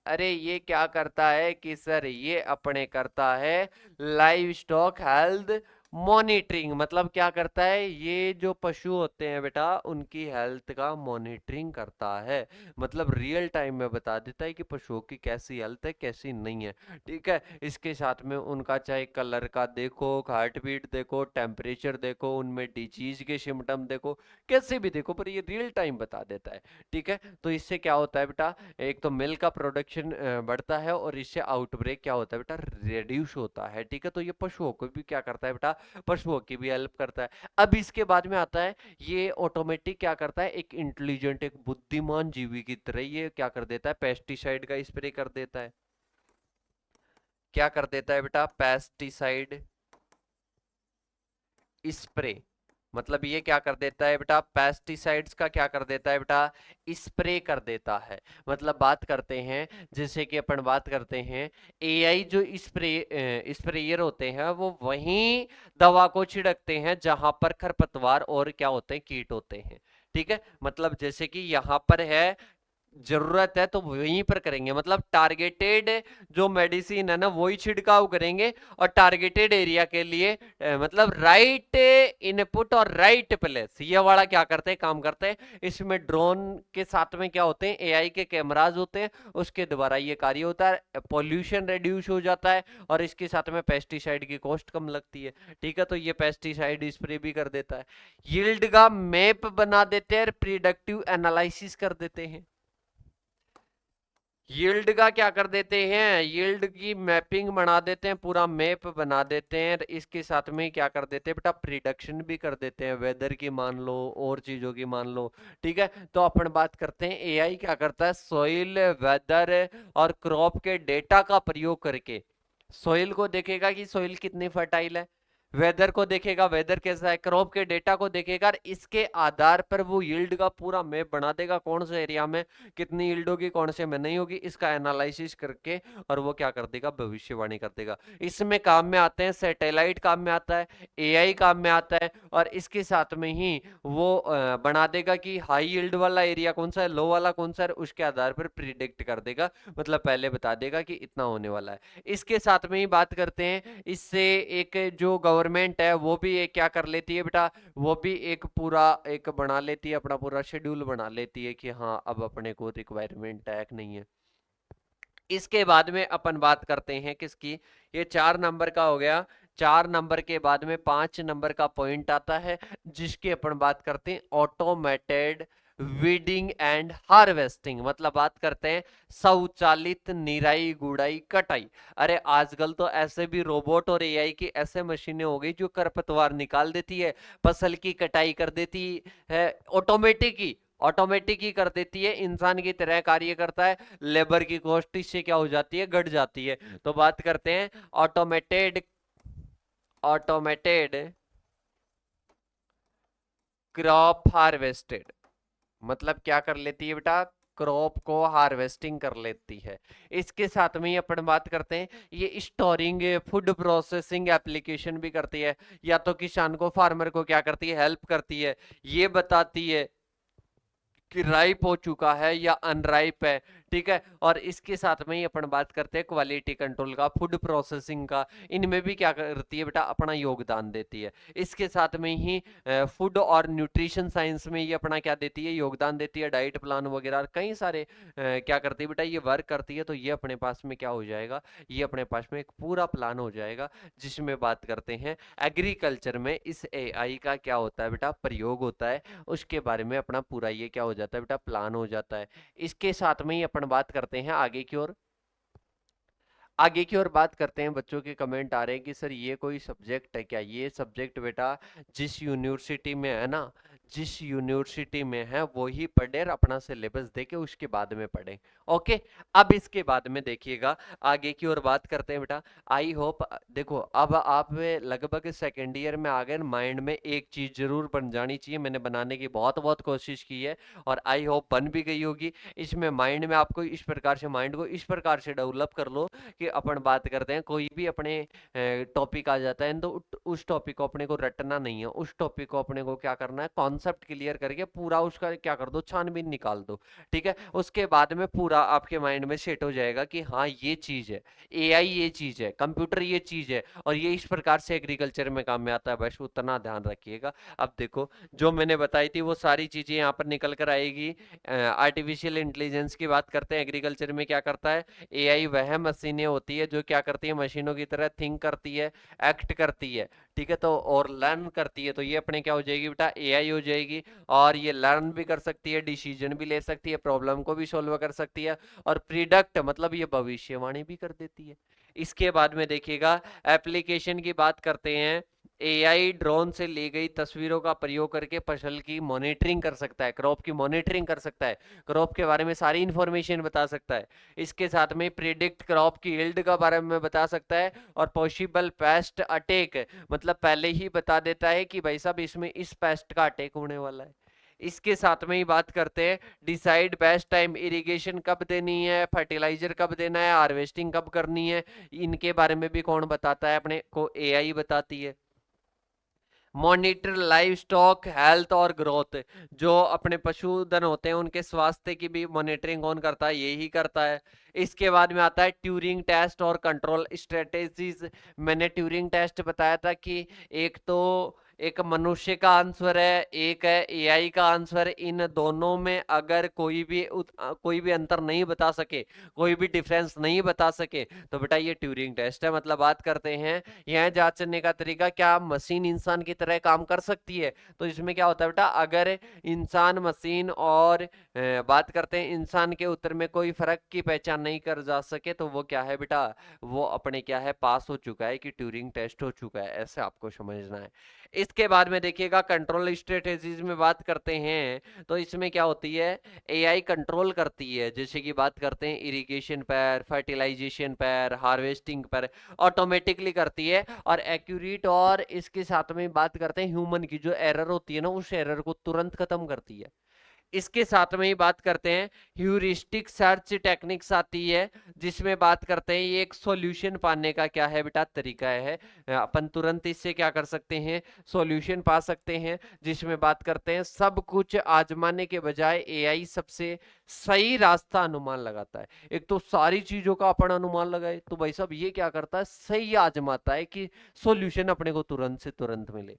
अरे ये क्या करता है कि सर ये अपने करता है लाइव स्टॉक हेल्थ मॉनिटरिंग। मतलब क्या करता है, ये जो पशु होते हैं बेटा उनकी हेल्थ का मॉनिटरिंग करता है। मतलब रियल टाइम में बता देता है कि पशुओं की कैसी हेल्थ है, कैसी नहीं है। ठीक है। इसके साथ में उनका चाहे कलर का देखो, हार्ट बीट देखो, टेम्परेचर देखो, उनमें डिजीज के सिम्टम देखो, कैसे भी देखो, पर ये रियल टाइम बता देता है। ठीक है। तो इससे क्या होता है बेटा, एक तो मिल्क का प्रोडक्शन बढ़ता है, और इससे आउटब्रेक क्या होता है बेटा, रिड्यूस होता है। ठीक है। तो ये पशुओं को भी क्या करता है बेटा, पशुओं की भी हेल्प करता है। अब इसके बाद में आता है, ये ऑटोमेटिक क्या करता है, एक इंटेलिजेंट, एक बुद्धिमान जीवी की तरह ये क्या कर देता है, पेस्टिसाइड का स्प्रे कर देता है। क्या कर देता है बेटा, पेस्टिसाइड स्प्रे। मतलब ये क्या कर देता है बेटा, पेस्टिसाइड्स का क्या कर देता है बेटा, स्प्रे कर देता है। मतलब बात करते हैं, जैसे कि अपन बात करते हैं, एआई जो स्प्रेयर होते हैं, वो वहीं दवा को छिड़कते हैं जहां पर खरपतवार और क्या होते हैं, कीट होते हैं। ठीक है। मतलब जैसे कि यहां पर है जरूरत है तो वहीं पर करेंगे। मतलब टारगेटेड जो मेडिसिन है ना, वही छिड़काव करेंगे। और टारगेटेड एरिया के लिए मतलब राइट इनपुट और राइट प्लेस, ये वाला क्या करते हैं, काम करते हैं। इसमें ड्रोन के साथ में क्या होते हैं, एआई के कैमराज होते हैं, उसके द्वारा ये कार्य होता है, पॉल्यूशन रिड्यूस हो जाता है, और इसके साथ में पेस्टिसाइड की कॉस्ट कम लगती है। ठीक है। तो ये पेस्टिसाइड स्प्रे भी कर देता है, यील्ड का मैप बना देते हैं, प्रिडिक्टिव एनालिसिस कर देते हैं। यील्ड का क्या कर देते हैं, यील्ड की मैपिंग बना देते हैं, पूरा मैप बना देते हैं। इसके साथ में क्या कर देते हैं बेटा, प्रिडिक्शन भी कर देते हैं, वेदर की मान लो, और चीजों की मान लो। ठीक है। तो अपन बात करते हैं एआई क्या करता है, सोइल, वेदर और क्रॉप के डेटा का प्रयोग करके सोइल को देखेगा कि सोइल कितनी फर्टाइल है, वेदर को देखेगा वेदर कैसा है, क्रॉप के डेटा को देखेगा, और इसके आधार पर वो यील्ड का पूरा मैप बना देगा, कौन से एरिया में कितनी यील्ड होगी, कौन से में नहीं होगी, इसका एनालिसिस करके, और वो क्या कर देगा, भविष्यवाणी कर देगा। इसमें काम में आते हैं सैटेलाइट, काम में आता है एआई, काम में आता है, और इसके साथ में ही वो बना देगा कि हाई यील्ड वाला एरिया कौन सा है, लो वाला कौन सा है, उसके आधार पर प्रिडिक्ट कर देगा। मतलब पहले बता देगा कि इतना होने वाला है। इसके साथ में ही बात करते हैं, इससे एक जो गवर्नमेंट है वो भी एक क्या कर लेती है बेटा, वो भी एक पूरा एक बना लेती है, अपना पूरा शेड्यूल बना लेती है कि हाँ अब अपने को रिक्वायरमेंट है कि नहीं है। इसके बाद में अपन बात करते हैं किसकी, ये 4 नंबर का हो गया, 4 नंबर के बाद में 5 नंबर का पॉइंट आता है, जिसकी अपन बात करते हैं ऑटोमेटेड वीडिंग एंड हार्वेस्टिंग, मतलब बात करते हैं स्वचालित निराई गुड़ाई कटाई। अरे आजकल तो ऐसे भी रोबोट और एआई की ऐसे मशीनें हो गई जो खरपतवार निकाल देती है, फसल की कटाई कर देती है, ऑटोमेटिक ही कर देती है, इंसान की तरह कार्य करता है, लेबर की कॉस्ट इससे क्या हो जाती है, घट जाती है। तो बात करते हैं ऑटोमेटेड क्रॉप हार्वेस्टेड, मतलब क्या कर लेती है बेटा, क्रॉप को हार्वेस्टिंग कर लेती है। इसके साथ में ही अपन बात करते हैं ये स्टोरिंग फूड प्रोसेसिंग एप्लीकेशन भी करती है, या तो किसान को फार्मर को क्या करती है, हेल्प करती है, ये बताती है कि राइप हो चुका है या अनराइप है, ठीक है। और इसके साथ में ही अपन बात करते हैं क्वालिटी कंट्रोल का, फूड प्रोसेसिंग का, इनमें भी क्या करती है बेटा, अपना योगदान देती है। इसके साथ में ही फूड और न्यूट्रिशन साइंस में ये अपना क्या देती है, योगदान देती है, डाइट प्लान वगैरह कई सारे क्या करती है बेटा, ये वर्क करती है। तो ये अपने पास में क्या हो जाएगा, ये अपने पास में एक पूरा प्लान हो जाएगा, जिसमें बात करते हैं एग्रीकल्चर में इस एआई का क्या होता है बेटा, प्रयोग होता है, उसके बारे में अपना पूरा ये क्या हो जाता है बेटा, प्लान हो जाता है। इसके साथ में ही अपन बात करते हैं आगे की ओर बात करते हैं। बच्चों के कमेंट आ रहे हैं कि सर ये कोई सब्जेक्ट है क्या, ये सब्जेक्ट बेटा जिस यूनिवर्सिटी में है ना, जिस यूनिवर्सिटी में है वो ही पढ़े और अपना सिलेबस देके उसके बाद में पढ़े। ओके, अब इसके बाद में देखिएगा आगे की ओर बात करते हैं बेटा। आई होप देखो अब आप लगभग सेकेंड ईयर में आ गए, माइंड में एक चीज जरूर बन जानी चाहिए, मैंने बनाने की बहुत बहुत कोशिश की है और आई होप बन भी गई होगी। इसमें माइंड में आपको इस प्रकार से, माइंड को इस प्रकार से डेवलप कर लो कि अपन बात करते हैं कोई भी अपने टॉपिक आ जाता है तो उस टॉपिक को अपने को रटना नहीं है, उस टॉपिक को अपने को क्या करना है, कॉन्सेप्ट क्लियर करके पूरा उसका क्या कर दो, छानबीन निकाल दो, ठीक है। उसके बाद में पूरा आपके माइंड में सेट हो जाएगा कि हाँ ये चीज है, एआई ये चीज है, कंप्यूटर ये चीज है और ये इस प्रकार से एग्रीकल्चर में काम में आता है, बस उतना ध्यान रखिएगा। अब देखो जो मैंने बताई थी वो सारी चीजें यहाँ पर निकल कर आएगी। आर्टिफिशियल इंटेलिजेंस की बात करते हैं, एग्रीकल्चर में क्या करता है, एआई वह मशीनें होती है जो क्या करती है, मशीनों की तरह थिंक करती है, एक्ट करती है, ठीक है, तो और लर्न करती है। तो ये अपने क्या हो जाएगी बेटा, एआई हो जाएगी और ये लर्न भी कर सकती है, डिसीजन भी ले सकती है, प्रॉब्लम को भी सॉल्व कर सकती है और प्रिडिक्ट मतलब ये भविष्यवाणी भी कर देती है। इसके बाद में देखिएगा एप्लीकेशन की बात करते हैं, एआई ड्रोन से ली गई तस्वीरों का प्रयोग करके फसल की मॉनिटरिंग कर सकता है, क्रॉप की मॉनिटरिंग कर सकता है, क्रॉप के बारे में सारी इंफॉर्मेशन बता सकता है। इसके साथ में प्रिडिक्ट क्रॉप की यील्ड का बारे में बता सकता है और पॉसिबल पेस्ट अटैक मतलब पहले ही बता देता है कि भाई साहब इसमें इस पेस्ट का अटैक होने वाला है। इसके साथ में ही बात करते हैं डिसाइड बेस्ट टाइम, इरिगेशन कब देनी है, फर्टिलाइजर कब देना है, हार्वेस्टिंग कब करनी है, इनके बारे में भी कौन बताता है, अपने को एआई बताती है। मॉनिटर लाइव स्टॉक हेल्थ और ग्रोथ, जो अपने पशुधन होते हैं उनके स्वास्थ्य की भी मॉनिटरिंग कौन करता है, यही करता है। इसके बाद में आता है ट्यूरिंग टेस्ट और कंट्रोल स्ट्रेटेजीज। मैंने ट्यूरिंग टेस्ट बताया था कि एक तो एक मनुष्य का आंसर है, एक है एआई का आंसर, इन दोनों में अगर कोई भी अंतर नहीं बता सके, कोई भी डिफरेंस नहीं बता सके तो बेटा ये ट्यूरिंग टेस्ट है। मतलब बात करते हैं यह जांचने का तरीका, क्या मशीन इंसान की तरह काम कर सकती है। तो इसमें क्या होता है बेटा, अगर इंसान मशीन और बात करते हैं इंसान के उत्तर में कोई फर्क की पहचान नहीं कर जा सके तो वो क्या है बेटा, वो अपने क्या है, पास हो चुका है, कि ट्यूरिंग टेस्ट हो चुका है, ऐसे आपको समझना है। इसके बाद में देखिएगा कंट्रोल स्ट्रेटेजीज में बात करते हैं तो इसमें क्या होती है, एआई कंट्रोल करती है, जैसे कि बात करते हैं इरिगेशन पर, फर्टिलाइजेशन पर, हार्वेस्टिंग पर ऑटोमेटिकली करती है और एक्यूरेट, और इसके साथ में बात करते हैं ह्यूमन की जो एरर होती है ना, उस एरर को तुरंत खत्म करती है। इसके साथ में ही बात करते हैं ह्यूरिस्टिक सर्च टेक्निक्स आती है, जिसमें बात करते हैं ये एक सॉल्यूशन पाने का क्या है बेटा, तरीका है। अपन तुरंत इससे क्या कर सकते हैं, सॉल्यूशन पा सकते हैं, जिसमें बात करते हैं सब कुछ आजमाने के बजाय एआई सबसे सही रास्ता अनुमान लगाता है। एक तो सारी चीजों का अपन अनुमान लगाए तो भाई साहब ये क्या करता है, सही आजमाता है कि सॉल्यूशन अपने को तुरंत से तुरंत मिले।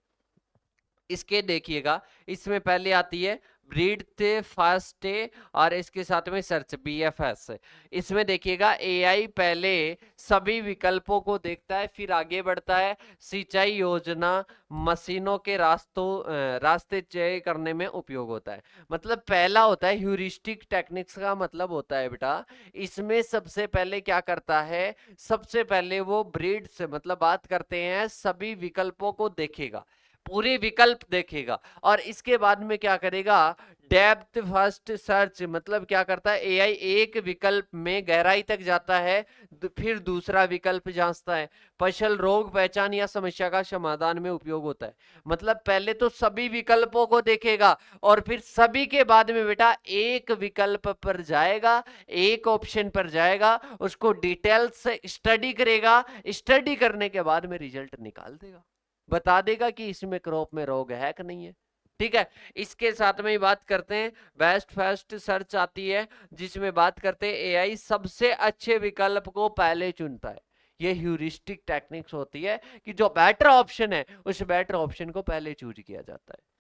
इसके देखिएगा इसमें पहले आती है ब्रीथ फास्ट और इसके साथ में सर्च BFS। इसमें देखिएगा एआई पहले सभी विकल्पों को देखता है, फिर आगे बढ़ता है। सिंचाई योजना मशीनों के रास्ते तय करने में उपयोग होता है। मतलब पहला होता है ह्यूरिस्टिक टेक्निक्स का मतलब होता है बेटा, इसमें सबसे पहले क्या करता है, सबसे पहले वो ब्रीड से मतलब बात करते हैं सभी विकल्पों को देखेगा, पूरे विकल्प देखेगा और इसके बाद में क्या करेगा, डेप्थ फर्स्ट सर्च मतलब क्या करता है एआई, एक विकल्प में गहराई तक जाता है, फिर दूसरा विकल्प जांचता है। फसल रोग पहचान या समस्या का समाधान में उपयोग होता है। मतलब पहले तो सभी विकल्पों को देखेगा और फिर सभी के बाद में बेटा एक विकल्प पर जाएगा, एक ऑप्शन पर जाएगा, उसको डिटेल्स से स्टडी करेगा, स्टडी करने के बाद में रिजल्ट निकाल देगा, बता देगा कि इसमें क्रॉप में रोग है कि नहीं है। ठीक है, इसके साथ में ही बात करते हैं बेस्ट फर्स्ट सर्च आती है, जिसमें बात करते हैं एआई सबसे अच्छे विकल्प को पहले चुनता है। ये ह्यूरिस्टिक टेक्निक्स होती है कि जो बेटर ऑप्शन है उस बेटर ऑप्शन को पहले चूज किया जाता है।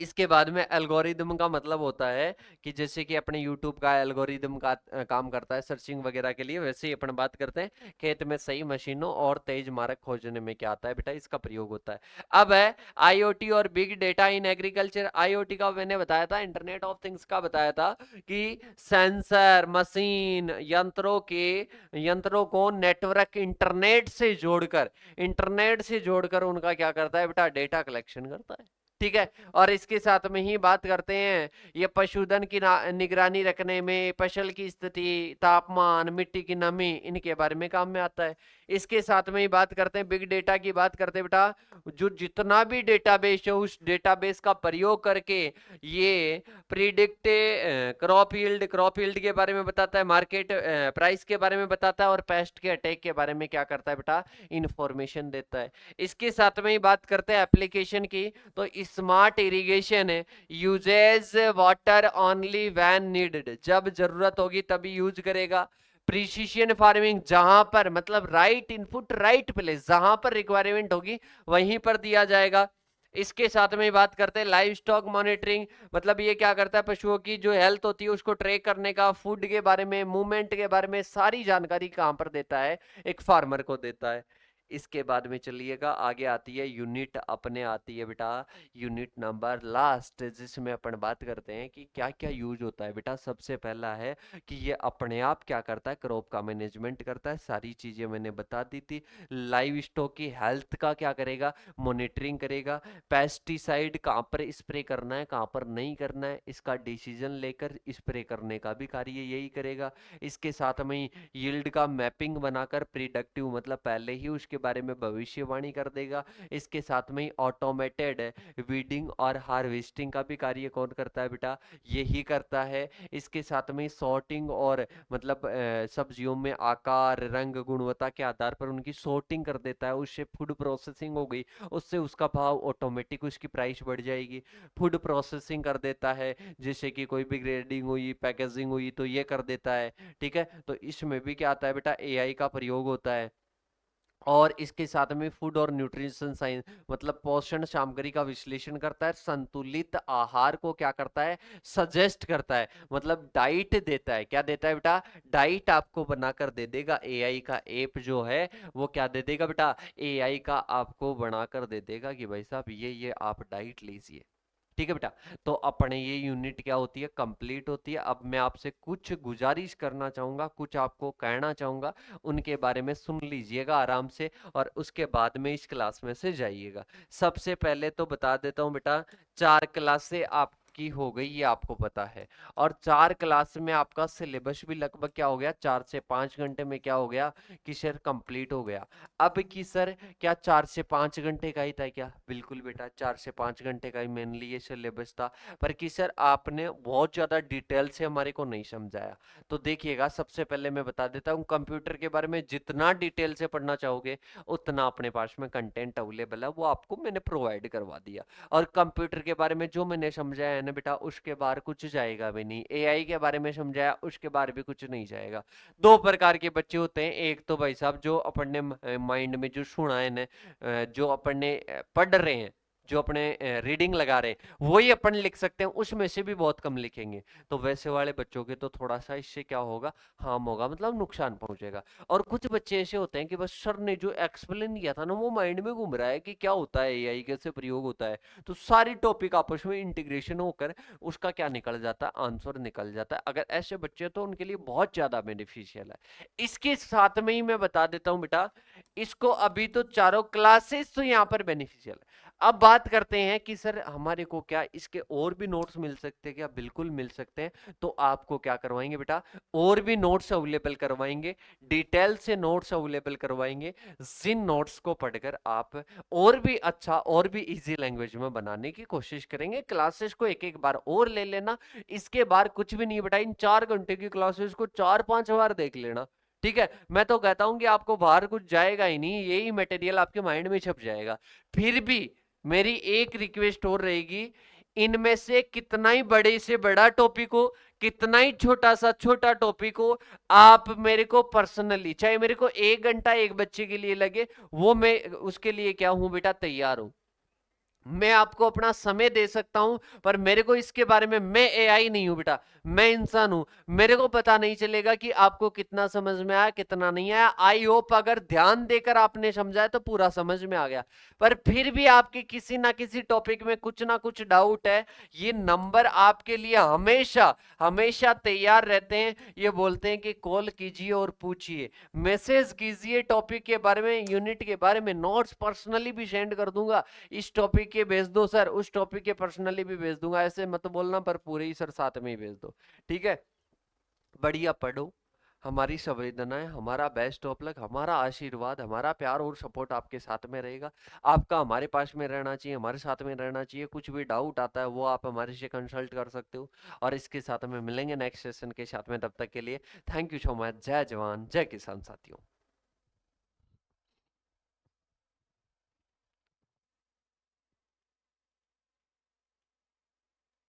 इसके बाद में एल्गोरिदम का मतलब होता है कि जैसे कि अपने यूट्यूब का एल्गोरिदम का काम करता है सर्चिंग वगैरह के लिए, वैसे ही अपन बात करते हैं खेत में सही मशीनों और तेज मारक खोजने में क्या आता है बेटा, इसका प्रयोग होता है। अब है आईओटी और big data in agriculture. IoT का मैंने बताया था, इंटरनेट ऑफ थिंग्स का बताया था कि सेंसर मशीन यंत्रों को नेटवर्क इंटरनेट से जोड़कर उनका क्या करता है बेटा, डेटा कलेक्शन करता है। ठीक है, और इसके साथ में ही बात करते हैं ये पशुधन की निगरानी रखने में, फसल की स्थिति, तापमान, मिट्टी की नमी, इनके बारे में काम में आता है। इसके साथ में ही बात करते हैं बिग डेटा की, बात करते हैं बेटा जो जितना भी डेटाबेस है उस डेटाबेस का प्रयोग करके ये प्रिडिक्ट क्रॉप यील्ड के बारे में बताता है, मार्केट प्राइस के बारे में बताता है और पेस्ट के अटैक के बारे में क्या करता है बेटा, इंफॉर्मेशन देता है। इसके साथ में ही बात करते हैं एप्लीकेशन की, तो स्मार्ट इरिगेशन है, uses water only when needed, जब जरूरत होगी तभी यूज करेगा। प्रिसीशन फार्मिंग, जहां पर मतलब राइट इनपुट राइट प्लेस, जहां पर रिक्वायरमेंट होगी वहीं पर दिया जाएगा। इसके साथ में बात करते हैं लाइव स्टॉक मॉनिटरिंग, मतलब ये क्या करता है, पशुओं की जो हेल्थ होती है उसको ट्रैक करने का, फूड के बारे में, मूवमेंट के बारे में सारी जानकारी कहां पर देता है, एक फार्मर को देता है। इसके बाद में चलिएगा आगे आती है यूनिट, अपने आती है बेटा यूनिट नंबर लास्ट, जिसमें अपन बात करते हैं कि क्या क्या यूज होता है बेटा। सबसे पहला है कि ये अपने आप क्या करता है, क्रॉप का मैनेजमेंट करता है, सारी चीजें मैंने बता दी थी। लाइव स्टॉक की हेल्थ का क्या करेगा, मॉनिटरिंग करेगा। पेस्टिसाइड कहाँ पर स्प्रे करना है कहाँ पर नहीं करना है, इसका डिसीजन लेकर स्प्रे करने का भी कार्य यही करेगा। इसके साथ में यील्ड का मैपिंग बनाकर प्रिडिक्टिव मतलब पहले ही उसके बारे में भविष्यवाणी कर देगा। इसके साथ में ही ऑटोमेटेड वीडिंग और हार्वेस्टिंग का भी कार्य कौन करता है बेटा, यही करता है। इसके साथ में सॉर्टिंग और मतलब सब्जियों में आकार रंग गुणवत्ता के आधार पर उनकी सॉर्टिंग कर देता है, उससे फूड प्रोसेसिंग हो गई, उससे उसका भाव ऑटोमेटिक उसकी प्राइस बढ़ जाएगी। फूड प्रोसेसिंग कर देता है, जैसे कि कोई भी ग्रेडिंग हुई पैकेजिंग हुई तो ये कर देता है। ठीक है, तो इसमें भी क्या आता है बेटा, एआई का प्रयोग होता है। और इसके साथ में फूड और न्यूट्रिशन साइंस मतलब पोषण सामग्री का विश्लेषण करता है, संतुलित आहार को क्या करता है, सजेस्ट करता है, मतलब डाइट देता है। क्या देता है बेटा, डाइट आपको बनाकर दे देगा। एआई का ऐप जो है वो क्या दे देगा बेटा, एआई का आपको बनाकर दे देगा कि भाई साहब ये आप डाइट लीजिए। ठीक है बेटा, तो अपने ये यूनिट क्या होती है, कंप्लीट होती है। अब मैं आपसे कुछ गुजारिश करना चाहूंगा, कुछ आपको कहना चाहूंगा, उनके बारे में सुन लीजिएगा आराम से और उसके बाद में इस क्लास में से जाइएगा। सबसे पहले तो बता देता हूं बेटा, 4 क्लासें आपकी हो गई ये आपको पता है, और 4 क्लास में आपका सिलेबस भी लगभग क्या हो गया, 4 से 5 घंटे में क्या हो गया कि सर कंप्लीट हो गया। अब कि सर क्या 4 से 5 घंटे का ही था क्या, बिल्कुल बेटा 4 से 5 घंटे का ही मेनली ये सिलेबस था, पर कि सर आपने बहुत ज्यादा डिटेल से हमारे को नहीं समझाया। तो देखिएगा, सबसे पहले मैं बता देता हूँ कंप्यूटर के बारे में जितना डिटेल से पढ़ना चाहोगे उतना अपने पास में कंटेंट अवेलेबल है, वो आपको मैंने प्रोवाइड करवा दिया। और कंप्यूटर के बारे में जो मैंने समझाया है ना बेटा, उसके बाहर कुछ जाएगा भी नहीं। एआई के बारे में समझाया, उसके बाहर भी कुछ नहीं जाएगा। 2 प्रकार के बच्चे होते हैं, एक तो भाई साहब जो अपने माइंड में जो सुना है ना, जो अपने पढ़ रहे हैं, जो अपने रीडिंग लगा रहे हैं वही अपन लिख सकते हैं, उसमें से भी बहुत कम लिखेंगे। तो वैसे वाले बच्चों के तो थोड़ा सा इससे क्या होगा, हार्म होगा, मतलब नुकसान पहुंचेगा। और कुछ बच्चे ऐसे होते हैं कि बस सर ने जो एक्सप्लेन किया था ना वो माइंड में घूम रहा है कि क्या होता है एआई, कैसे प्रयोग होता है, तो सारी टॉपिक आपस में इंटीग्रेशन होकर उसका क्या निकल जाता है, आंसर निकल जाता है। अगर ऐसे बच्चे तो उनके लिए बहुत ज्यादा बेनिफिशियल है। इसके साथ में ही मैं बता देता हूं बेटा, इसको अभी तो चारों क्लासेस तो यहाँ पर बेनिफिशियल है। अब बात करते हैं कि सर हमारे को क्या इसके और भी नोट्स मिल सकते हैं क्या? बिल्कुल मिल सकते हैं। तो आपको क्या करवाएंगे बेटा, और भी नोट्स अवेलेबल करवाएंगे, डिटेल से नोट्स अवेलेबल करवाएंगे, जिन नोट्स को पढ़कर आप और भी अच्छा और भी इजी लैंग्वेज में बनाने की कोशिश करेंगे। क्लासेस को एक एक बार और ले लेना, इसके बाद कुछ भी नहीं बेटा, इन 4 घंटे की क्लासेस को 4-5 बार देख लेना। ठीक है, मैं तो कहता हूं कि आपको बाहर कुछ जाएगा ही नहीं, यही मटेरियल आपके माइंड में छप जाएगा। फिर भी मेरी एक रिक्वेस्ट और रहेगी, इनमें से कितना ही बड़े से बड़ा टॉपिक हो, कितना ही छोटा सा छोटा टॉपिक हो, आप मेरे को पर्सनली, चाहे मेरे को 1 घंटा एक बच्चे के लिए लगे, वो मैं उसके लिए क्या हूं बेटा, तैयार हूं। मैं आपको अपना समय दे सकता हूं, पर मेरे को इसके बारे में, मैं एआई नहीं हूं बेटा, मैं इंसान हूं। मेरे को पता नहीं चलेगा कि आपको कितना समझ में आया कितना नहीं आया। आई होप अगर ध्यान देकर आपने समझा तो पूरा समझ में आ गया। पर फिर भी आपके किसी ना किसी टॉपिक में कुछ ना कुछ डाउट है, ये नंबर आपके लिए हमेशा हमेशा तैयार रहते हैं। ये बोलते हैं कि कॉल कीजिए और पूछिए, मैसेज कीजिए, टॉपिक के बारे में, यूनिट के बारे में, नोट्स पर्सनली भी सेंड कर दूंगा, इस टॉपिक के भेज दो सर, उस टॉपिक के पर्सनली भी भेज दूंगा, ऐसे मत बोलना, पर पूरे ही सर साथ में ही भेज दो। ठीक है, बढ़िया पढ़ो। हमारी संवेदनाएं, हमारा बेस्ट ऑफ लक, हमारा आशीर्वाद, हमारा प्यार और सपोर्ट आपके साथ में रहेगा। आपका हमारे पास में रहना चाहिए, हमारे साथ में रहना चाहिए। कुछ भी डाउट आता है वो आप हमारे से कंसल्ट कर सकते हो। और इसके साथ में मिलेंगे नेक्स्ट सेशन के साथ में, तब तक के लिए थैंक यू सो मच। जय जवान जय किसान साथियों।